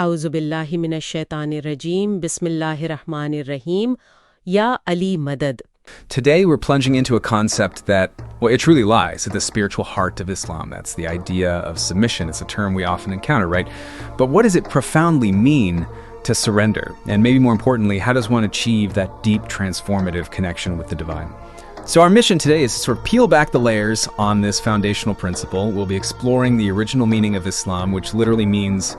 A'udhu billahi minash shaitanir rajim. Bismillahir rahmanir rahim. Ya Ali Madad. Today we're plunging into a concept that, well, it truly lies at the spiritual heart of Islam. That's the idea of submission. It's a term we often encounter, right? But what does it profoundly mean to surrender? And maybe more importantly, how does one achieve that deep transformative connection with the divine? So our mission today is to sort of peel back the layers on this foundational principle. We'll be exploring the original meaning of Islam, which literally means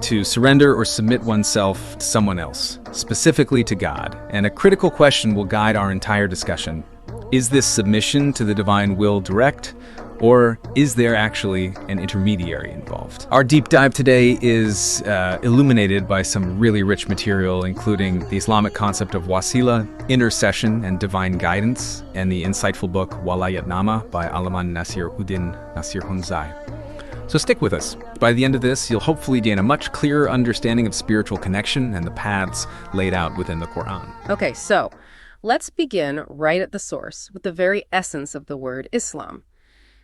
to surrender or submit oneself to someone else, specifically to God. And a critical question will guide our entire discussion. Is this submission to the divine will direct, or is there actually an intermediary involved? Our deep dive today is illuminated by some really rich material, including the Islamic concept of wasila, intercession, and divine guidance, and the insightful book Walayatnama by Allama Nasiruddin Nasiruddin. So stick with us. By the end of this, you'll hopefully gain a much clearer understanding of spiritual connection and the paths laid out within the Quran. Okay, so let's begin right at the source with the very essence of the word Islam.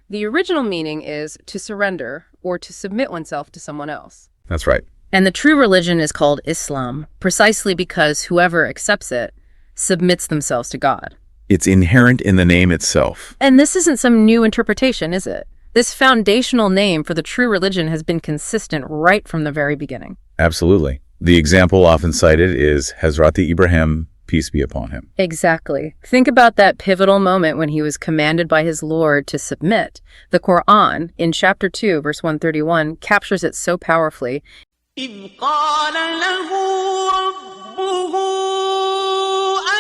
The original meaning is to surrender or to submit oneself to someone else. That's right. And the true religion is called Islam, precisely because whoever accepts it submits themselves to God. It's inherent in the name itself. And this isn't some new interpretation, is it? This foundational name for the true religion has been consistent right from the very beginning. Absolutely. The example often cited is Hazrat Ibrahim, peace be upon him. Exactly. Think about that pivotal moment when he was commanded by his Lord to submit. The Quran, in chapter 2, verse 131, captures it so powerfully. إِذْ قَالَ لَهُ رَبُّهُ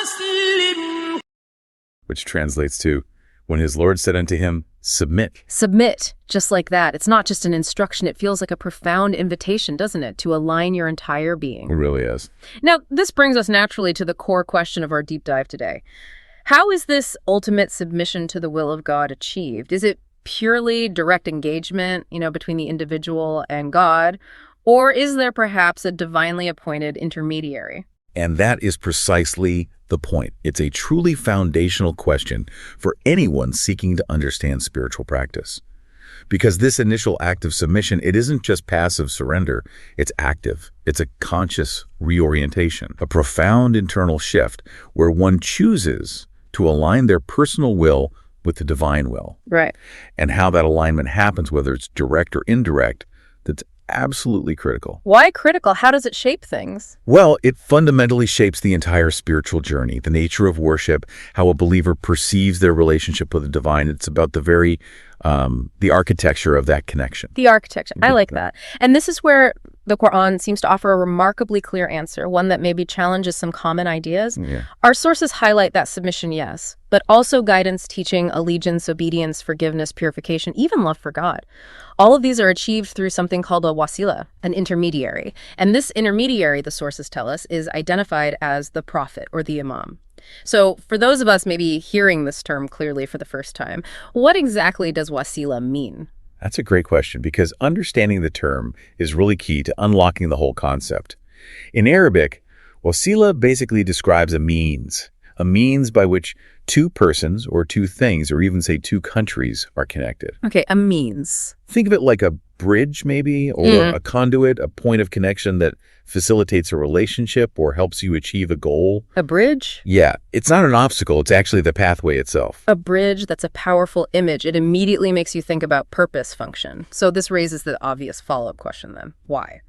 أَسْلِمْ, which translates to, when his Lord said unto him, submit. Submit, just like that. It's not just an instruction. It feels like a profound invitation, doesn't it, to align your entire being. It really is. Now, this brings us naturally to the core question of our deep dive today. How is this ultimate submission to the will of God achieved? Is it purely direct engagement, between the individual and God? Or is there perhaps a divinely appointed intermediary? And that is precisely the point. It's a truly foundational question for anyone seeking to understand spiritual practice. Because this initial act of submission, it isn't just passive surrender, it's active. It's a conscious reorientation, a profound internal shift where one chooses to align their personal will with the divine will. Right. And how that alignment happens, whether it's direct or indirect, that's absolutely critical. Why critical? How does it shape things? Well, it fundamentally shapes the entire spiritual journey, the nature of worship, how a believer perceives their relationship with the divine. It's about the architecture of that connection. The architecture. I like that. And this is where the Quran seems to offer a remarkably clear answer, one that maybe challenges some common ideas. Yeah. Our sources highlight that submission, yes, but also guidance, teaching, allegiance, obedience, forgiveness, purification, even love for God. All of these are achieved through something called a wasila, an intermediary. And this intermediary, the sources tell us, is identified as the prophet or the Imam. So for those of us maybe hearing this term clearly for the first time, what exactly does wasila mean? That's a great question, because understanding the term is really key to unlocking the whole concept. In Arabic, wasila basically describes a means by which two persons or two things, or even say two countries, are connected. Okay, a means. Think of it like a bridge maybe, or a conduit, a point of connection that facilitates a relationship or helps you achieve a goal. A bridge? Yeah, it's not an obstacle, it's actually the pathway itself. A bridge, that's a powerful image. It immediately makes you think about purpose, function. So this raises the obvious follow-up question then. Why?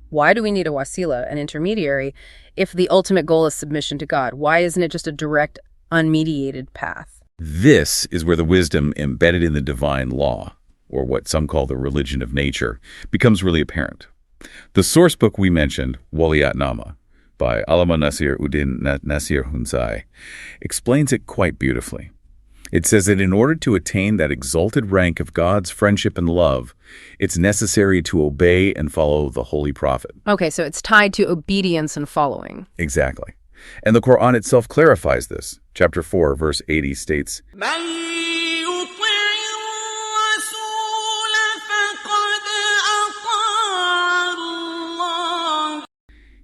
Why do we need a wasila, an intermediary, if the ultimate goal is submission to God? Why isn't it just a direct, unmediated path? This is where the wisdom embedded in the divine law, or what some call the religion of nature, becomes really apparent. The source book we mentioned, Walayatnama, by Allama Nasiruddin Nasiruddin, explains it quite beautifully. It says that in order to attain that exalted rank of God's friendship and love, it's necessary to obey and follow the Holy Prophet. Okay, so it's tied to obedience and following. Exactly. And the Quran itself clarifies this. Chapter 4, verse 80 states,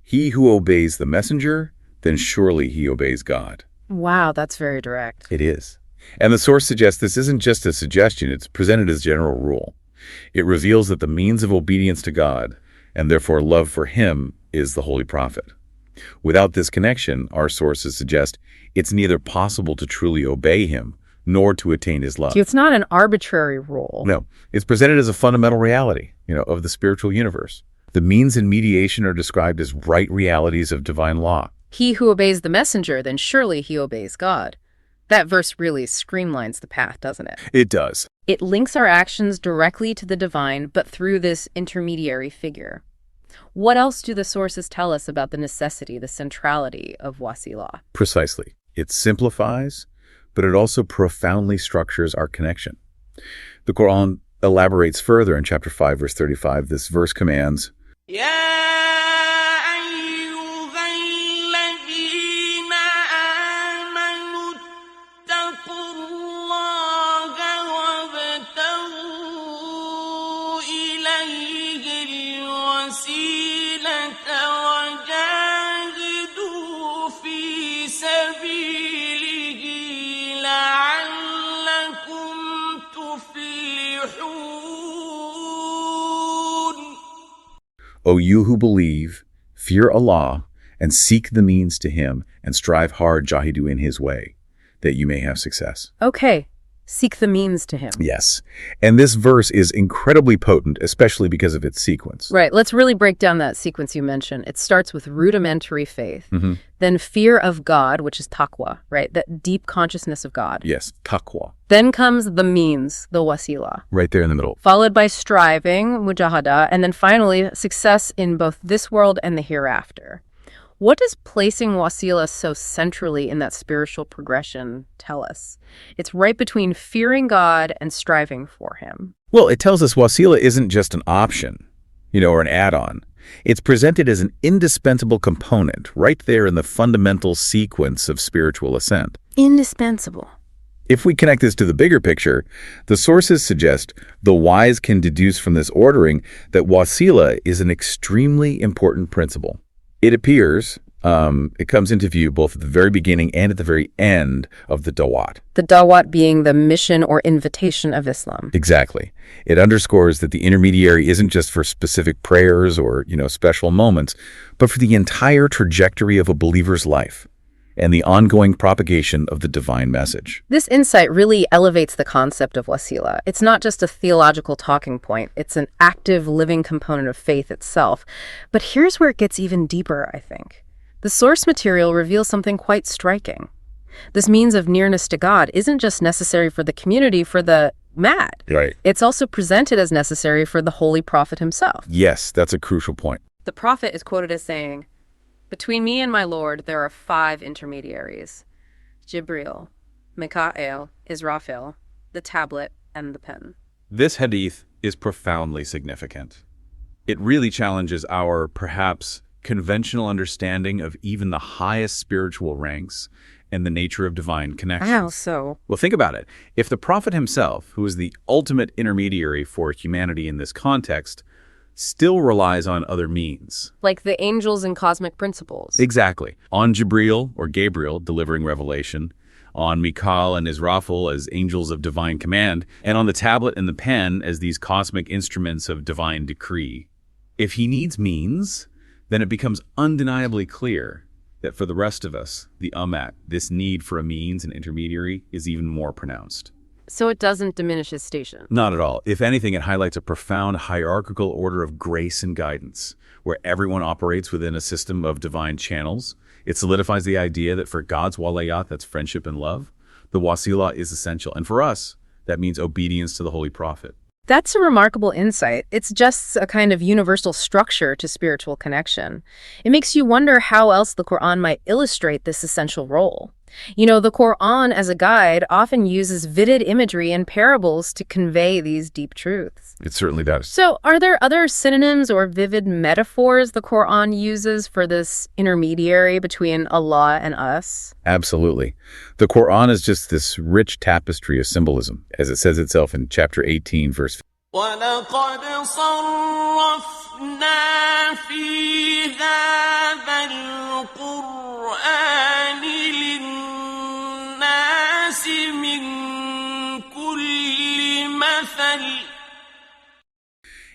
he who obeys the messenger, then surely he obeys God. Wow, that's very direct. It is. And the source suggests this isn't just a suggestion, it's presented as general rule. It reveals that the means of obedience to God and therefore love for him is the Holy Prophet. Without this connection, our sources suggest it's neither possible to truly obey him nor to attain his love. It's not an arbitrary rule. No, it's presented as a fundamental reality, of the spiritual universe. The means and mediation are described as right realities of divine law. He who obeys the messenger, then surely he obeys God. That verse really streamlines the path, doesn't it? It does. It links our actions directly to the divine, but through this intermediary figure. What else do the sources tell us about the necessity, the centrality of wasilah? Precisely. It simplifies, but it also profoundly structures our connection. The Quran elaborates further in chapter 5, verse 35. This verse commands, O you who believe, fear Allah, and seek the means to him, and strive hard, jahidu, in his way, that you may have success. Okay, seek the means to him. Yes. And this verse is incredibly potent, especially because of its sequence. Right, let's really break down that sequence you mentioned. It starts with rudimentary faith, then fear of God, which is taqwa, right? That deep consciousness of God. Yes, taqwa. Then comes the means, the wasilah. Right there in the middle. Followed by striving, mujahada, and then finally success in both this world and the hereafter. What does placing wasilah so centrally in that spiritual progression tell us? It's right between fearing God and striving for him. Well, it tells us wasilah isn't just an option, or an add-on. It's presented as an indispensable component right there in the fundamental sequence of spiritual ascent. Indispensable. If we connect this to the bigger picture, the sources suggest the wise can deduce from this ordering that wasilah is an extremely important principle. It appears, it comes into view both at the very beginning and at the very end of the dawat. The dawat being the mission or invitation of Islam. Exactly. It underscores that the intermediary isn't just for specific prayers or, special moments, but for the entire trajectory of a believer's life and the ongoing propagation of the divine message. This insight really elevates the concept of wasilah. It's not just a theological talking point. It's an active, living component of faith itself. But here's where it gets even deeper, I think. The source material reveals something quite striking. This means of nearness to God isn't just necessary for the community, for the mad. Right. It's also presented as necessary for the Holy Prophet himself. Yes, that's a crucial point. The Prophet is quoted as saying, "Between me and my Lord there are 5 intermediaries: Jibril, Mikael, Israfil, the tablet, and the pen." This hadith is profoundly significant. It really challenges our, perhaps, conventional understanding of even the highest spiritual ranks and the nature of divine connections. How so? Well, think about it. If the Prophet himself, who is the ultimate intermediary for humanity in this context, still relies on other means. Like the angels and cosmic principles. Exactly. On Jibril, or Gabriel, delivering revelation, on Mikael and Israfil as angels of divine command, and on the tablet and the pen as these cosmic instruments of divine decree. If he needs means, then it becomes undeniably clear that for the rest of us, the ummat, this need for a means, an intermediary, is even more pronounced. So it doesn't diminish his station. Not at all. If anything, it highlights a profound hierarchical order of grace and guidance, where everyone operates within a system of divine channels. It solidifies the idea that for God's walayat, that's friendship and love, the wasilah is essential. And for us, that means obedience to the Holy Prophet. That's a remarkable insight. It's just a kind of universal structure to spiritual connection. It makes you wonder how else the Quran might illustrate this essential role. The Quran as a guide often uses vivid imagery and parables to convey these deep truths. It certainly does. So are there other synonyms or vivid metaphors the Quran uses for this intermediary between Allah and us? Absolutely. The Quran is just this rich tapestry of symbolism, as it says itself in chapter 18, verse 15. وَلَقَدْ صَرَّفْنَا فِي هَذَا الْقُرْآنِ لِلنَّاسِ مِنْ كُلِّ مَثَلٍ.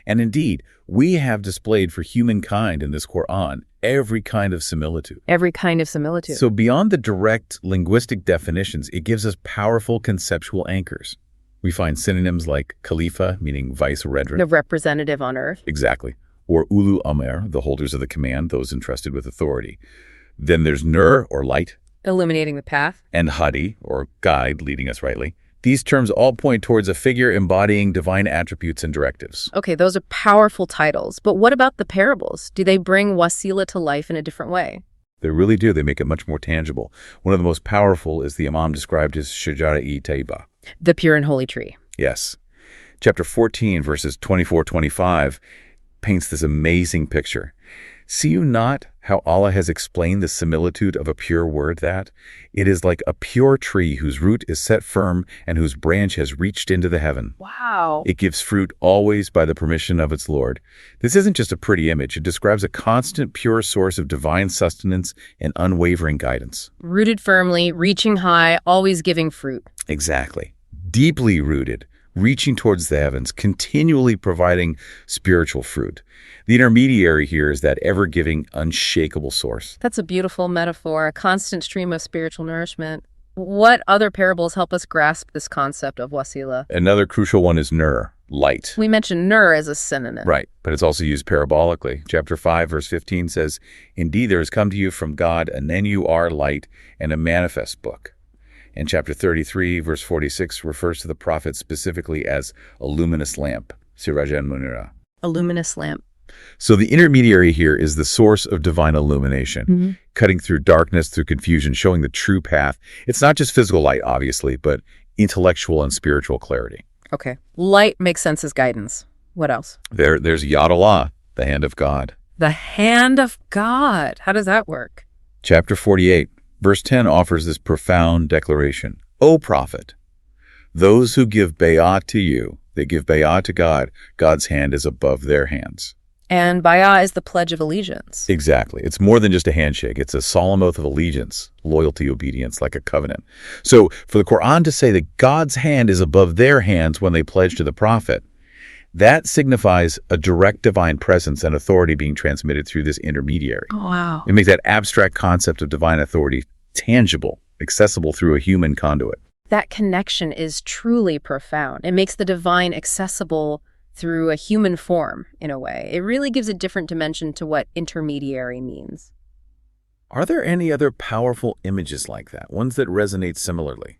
And indeed, we have displayed for humankind in this Quran every kind of similitude. Every kind of similitude. So beyond the direct linguistic definitions, it gives us powerful conceptual anchors. We find synonyms like Khalifa, meaning vice-regent. The representative on earth. Exactly. Or Ulu Amr, the holders of the command, those entrusted with authority. Then there's Nur, or light. Illuminating the path. And Hadi, or guide, leading us rightly. These terms all point towards a figure embodying divine attributes and directives. Okay, those are powerful titles. But what about the parables? Do they bring wasila to life in a different way? They really do. They make it much more tangible. One of the most powerful is the Imam described as Shajara-e Taiba. The pure and holy tree. Yes. Chapter 14, verses 24-25, paints this amazing picture. See you not how Allah has explained the similitude of a pure word that? It is like a pure tree whose root is set firm and whose branch has reached into the heaven. Wow. It gives fruit always by the permission of its Lord. This isn't just a pretty image. It describes a constant, pure source of divine sustenance and unwavering guidance. Rooted firmly, reaching high, always giving fruit. Exactly. Deeply rooted, reaching towards the heavens, continually providing spiritual fruit. The intermediary here is that ever-giving, unshakable source. That's a beautiful metaphor, a constant stream of spiritual nourishment. What other parables help us grasp this concept of wasila? Another crucial one is Nur, light. We mentioned Nur as a synonym. Right, but it's also used parabolically. Chapter 5, verse 15 says, Indeed, there has come to you from God and then you are light and a manifest book. And chapter 33, verse 46 refers to the prophet specifically as a luminous lamp, Sirajan Munira. A luminous lamp. So the intermediary here is the source of divine illumination, cutting through darkness, through confusion, showing the true path. It's not just physical light, obviously, but intellectual and spiritual clarity. Okay. Light makes sense as guidance. What else? There's Yad Allah, the hand of God. The hand of God. How does that work? Chapter 48, verse 10 offers this profound declaration. O prophet, those who give bay'ah to you, they give bay'ah to God. God's hand is above their hands. And bay'ah is the pledge of allegiance. Exactly. It's more than just a handshake. It's a solemn oath of allegiance, loyalty, obedience, like a covenant. So for the Quran to say that God's hand is above their hands when they pledge to the prophet, that signifies a direct divine presence and authority being transmitted through this intermediary. Oh, wow. It makes that abstract concept of divine authority tangible, accessible through a human conduit. That connection is truly profound. It makes the divine accessible through a human form, in a way. It really gives a different dimension to what intermediary means. Are there any other powerful images like that, ones that resonate similarly?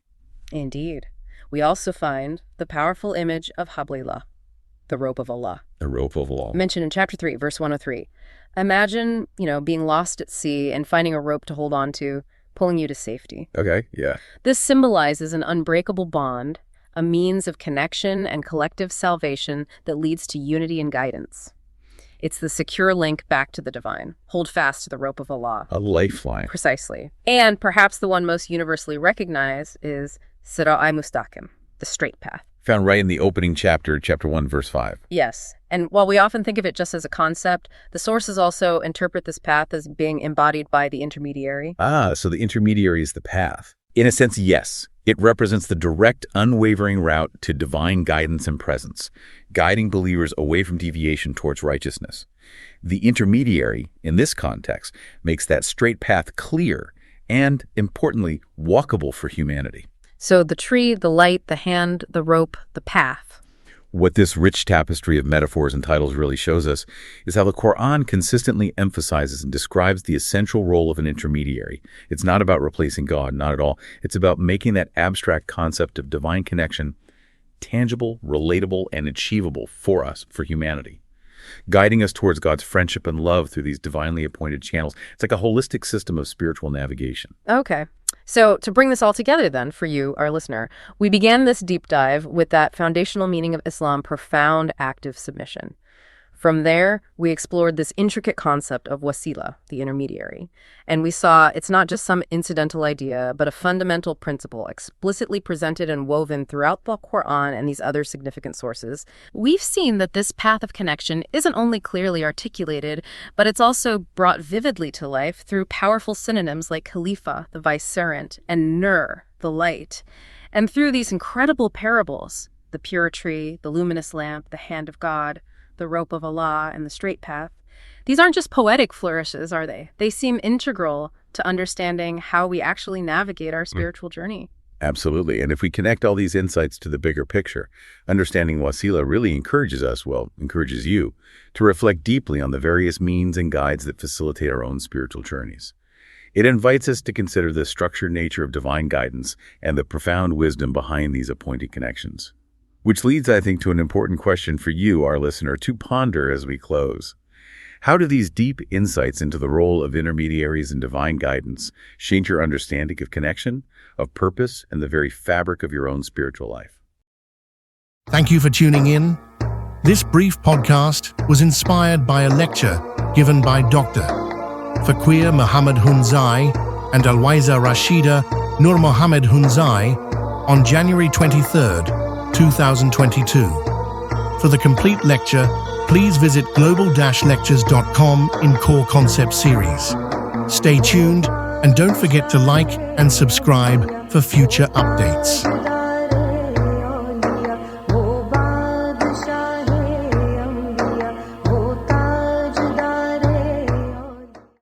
Indeed. We also find the powerful image of Hablillah, the rope of Allah. The rope of Allah. Mentioned in chapter 3, verse 103. Imagine, being lost at sea and finding a rope to hold on to, pulling you to safety. Okay, yeah. This symbolizes an unbreakable bond, a means of connection and collective salvation that leads to unity and guidance. It's the secure link back to the divine. Hold fast to the rope of Allah. A lifeline. Precisely. And perhaps the one most universally recognized is Sira'i Mustaqim, the straight path. Found right in the opening chapter, chapter 1, verse 5. Yes. And while we often think of it just as a concept, the sources also interpret this path as being embodied by the intermediary. Ah, so the intermediary is the path. In a sense, yes. It represents the direct, unwavering route to divine guidance and presence, guiding believers away from deviation towards righteousness. The intermediary, in this context, makes that straight path clear and, importantly, walkable for humanity. So the tree, the light, the hand, the rope, the path. What this rich tapestry of metaphors and titles really shows us is how the Quran consistently emphasizes and describes the essential role of an intermediary. It's not about replacing God, not at all. It's about making that abstract concept of divine connection tangible, relatable, and achievable for us, for humanity, guiding us towards God's friendship and love through these divinely appointed channels. It's like a holistic system of spiritual navigation. Okay. So to bring this all together then for you, our listener, we began this deep dive with that foundational meaning of Islam, profound active submission. From there, we explored this intricate concept of wasila, the intermediary. And we saw it's not just some incidental idea, but a fundamental principle explicitly presented and woven throughout the Quran and these other significant sources. We've seen that this path of connection isn't only clearly articulated, but it's also brought vividly to life through powerful synonyms like Khalifa, the vicegerent, and Nur, the light. And through these incredible parables, the pure tree, the luminous lamp, the hand of God, the rope of Allah, and the straight path. These aren't just poetic flourishes, are they? They seem integral to understanding how we actually navigate our spiritual journey. Absolutely. And if we connect all these insights to the bigger picture, understanding wasila really encourages you, to reflect deeply on the various means and guides that facilitate our own spiritual journeys. It invites us to consider the structured nature of divine guidance and the profound wisdom behind these appointed connections. Which leads, I think, to an important question for you, our listener, to ponder as we close. How do these deep insights into the role of intermediaries and divine guidance change your understanding of connection, of purpose, and the very fabric of your own spiritual life? Thank you for tuning in. This brief podcast was inspired by a lecture given by Dr. Fakir Muhammad Hunzai and Alwaiza Rashida Nur Mohammed Hunzai on January 23, 2022. For the complete lecture, please visit global-lectures.com in Core Concept Series. Stay tuned and don't forget to like and subscribe for future updates.